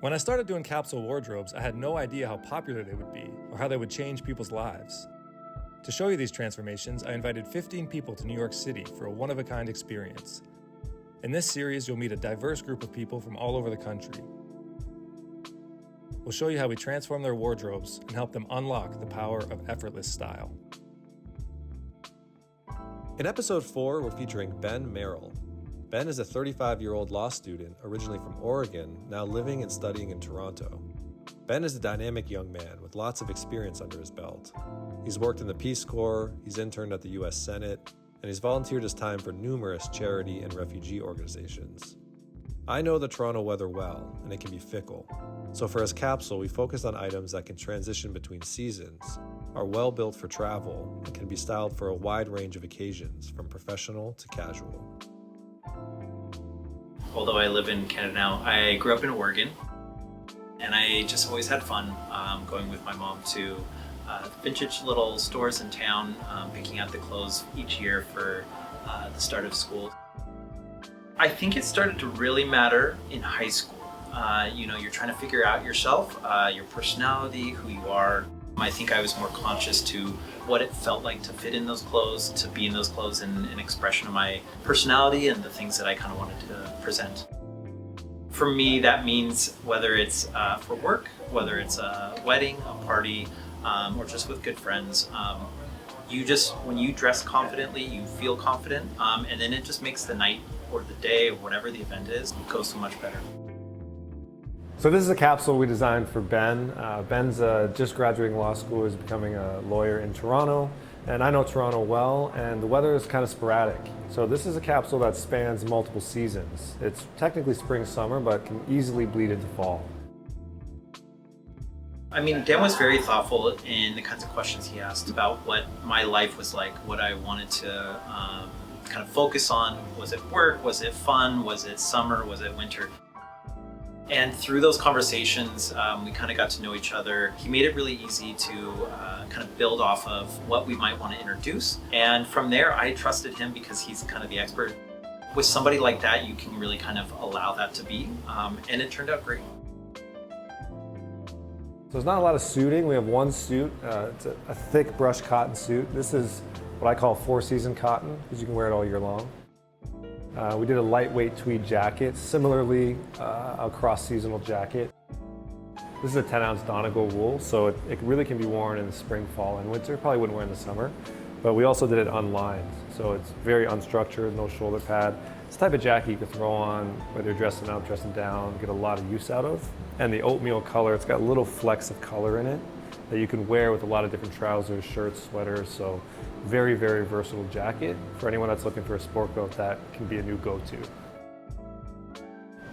When I started doing capsule wardrobes, I had no idea how popular they would be or how they would change people's lives. To show you these transformations, I invited 15 people to New York City for a one-of-a-kind experience. In this series, you'll meet a diverse group of people from all over the country. We'll show you how we transform their wardrobes and help them unlock the power of effortless style. In episode 4, we're featuring Ben Merrill. Ben is a 35-year-old law student originally from Oregon, now living and studying in Toronto. Ben is a dynamic young man with lots of experience under his belt. He's worked in the Peace Corps, he's interned at the U.S. Senate, and he's volunteered his time for numerous charity and refugee organizations. I know the Toronto weather well, and it can be fickle. So for his capsule, we focused on items that can transition between seasons, are well built for travel, and can be styled for a wide range of occasions, from professional to casual. Although I live in Canada now, I grew up in Oregon, and I just always had fun going with my mom to vintage little stores in town, picking out the clothes each year for the start of school. I think it started to really matter in high school. You're trying to figure out yourself, your personality, who you are. I think I was more conscious to what it felt like to fit in those clothes, to be in those clothes, and an expression of my personality and the things that I kind of wanted to present. For me, that means whether it's for work, whether it's a wedding, a party, or just with good friends, when you dress confidently, you feel confident, and then it just makes the night or the day or whatever the event is go so much better. So this is a capsule we designed for Ben. Ben's just graduating law school, he's becoming a lawyer in Toronto, and I know Toronto well, and the weather is kind of sporadic. So this is a capsule that spans multiple seasons. It's technically spring, summer, but can easily bleed into fall. I mean, Dan was very thoughtful in the kinds of questions he asked about what my life was like, what I wanted to kind of focus on. Was it work? Was it fun? Was it summer? Was it winter? And through those conversations, we kind of got to know each other. He made it really easy to kind of build off of what we might want to introduce. And from there, I trusted him because he's kind of the expert. With somebody like that, you can really kind of allow that to be. And it turned out great. So there's not a lot of suiting. We have one suit. It's a thick brushed cotton suit. This is what I call 4-season cotton, because you can wear it all year long. We did a lightweight tweed jacket, similarly a cross-seasonal jacket. This is a 10-ounce Donegal wool, so it really can be worn in the spring, fall, and winter. Probably wouldn't wear in the summer, but we also did it unlined, so it's very unstructured, no shoulder pad. It's the type of jacket you can throw on whether you're dressing up, dressing down, get a lot of use out of. And the oatmeal color, it's got little flecks of color in it that you can wear with a lot of different trousers, shirts, sweaters, so very, very versatile jacket. For anyone that's looking for a sport coat, that can be a new go-to.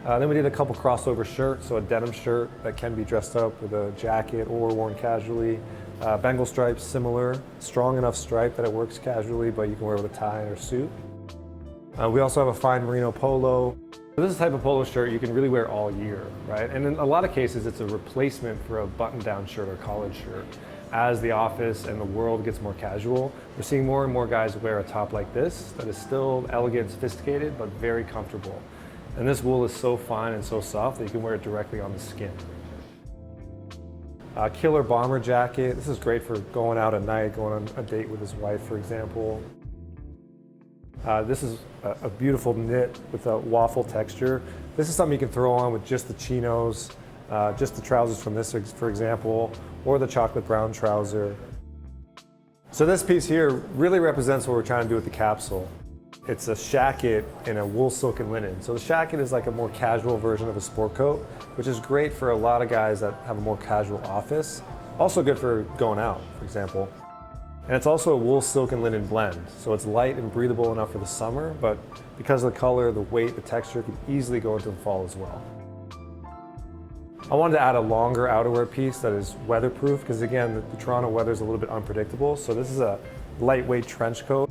Then we did a couple crossover shirts, so a denim shirt that can be dressed up with a jacket or worn casually. Bengal stripes, similar, strong enough stripe that it works casually, but you can wear it with a tie or suit. We also have a fine merino polo. This is the type of polo shirt you can really wear all year, right? And in a lot of cases, it's a replacement for a button-down shirt or collared shirt. As the office and the world gets more casual, we're seeing more and more guys wear a top like this that is still elegant, sophisticated, but very comfortable. And this wool is so fine and so soft that you can wear it directly on the skin. Killer bomber jacket. This is great for going out at night, going on a date with his wife, for example. This is a beautiful knit with a waffle texture. This is something you can throw on with just the chinos, just the trousers from this, for example, or the chocolate brown trouser. So this piece here really represents what we're trying to do with the capsule. It's a shacket in a wool, silk, and linen. So the shacket is like a more casual version of a sport coat, which is great for a lot of guys that have a more casual office. Also good for going out, for example. And it's also a wool, silk, and linen blend. So it's light and breathable enough for the summer, but because of the color, the weight, the texture, it can easily go into the fall as well. I wanted to add a longer outerwear piece that is weatherproof, because again, the Toronto weather is a little bit unpredictable. So this is a lightweight trench coat.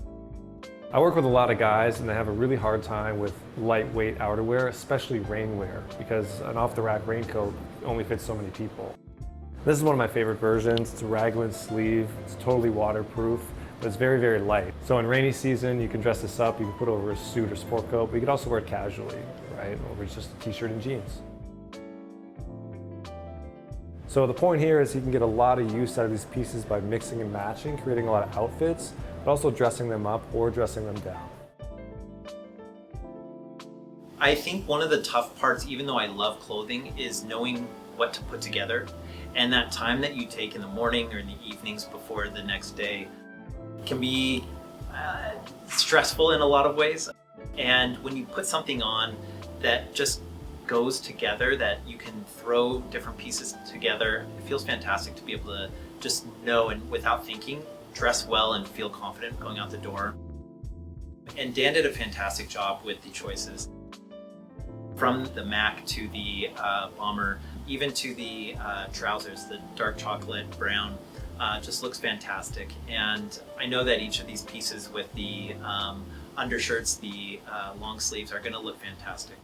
I work with a lot of guys and they have a really hard time with lightweight outerwear, especially rainwear, because an off-the-rack raincoat only fits so many people. This is one of my favorite versions. It's a raglan sleeve. It's totally waterproof, but it's very, very light. So in rainy season, you can dress this up. You can put it over a suit or sport coat, but you can also wear it casually, right? Over just a t-shirt and jeans. So the point here is you can get a lot of use out of these pieces by mixing and matching, creating a lot of outfits, but also dressing them up or dressing them down. I think one of the tough parts, even though I love clothing, is knowing what to put together. And that time that you take in the morning or in the evenings before the next day can be stressful in a lot of ways. And when you put something on that just goes together, that you can throw different pieces together, it feels fantastic to be able to just know and without thinking, dress well and feel confident going out the door. And Dan did a fantastic job with the choices. From the Mac to the bomber, even to the trousers, the dark chocolate brown, just looks fantastic. And I know that each of these pieces with the undershirts, the long sleeves are gonna look fantastic.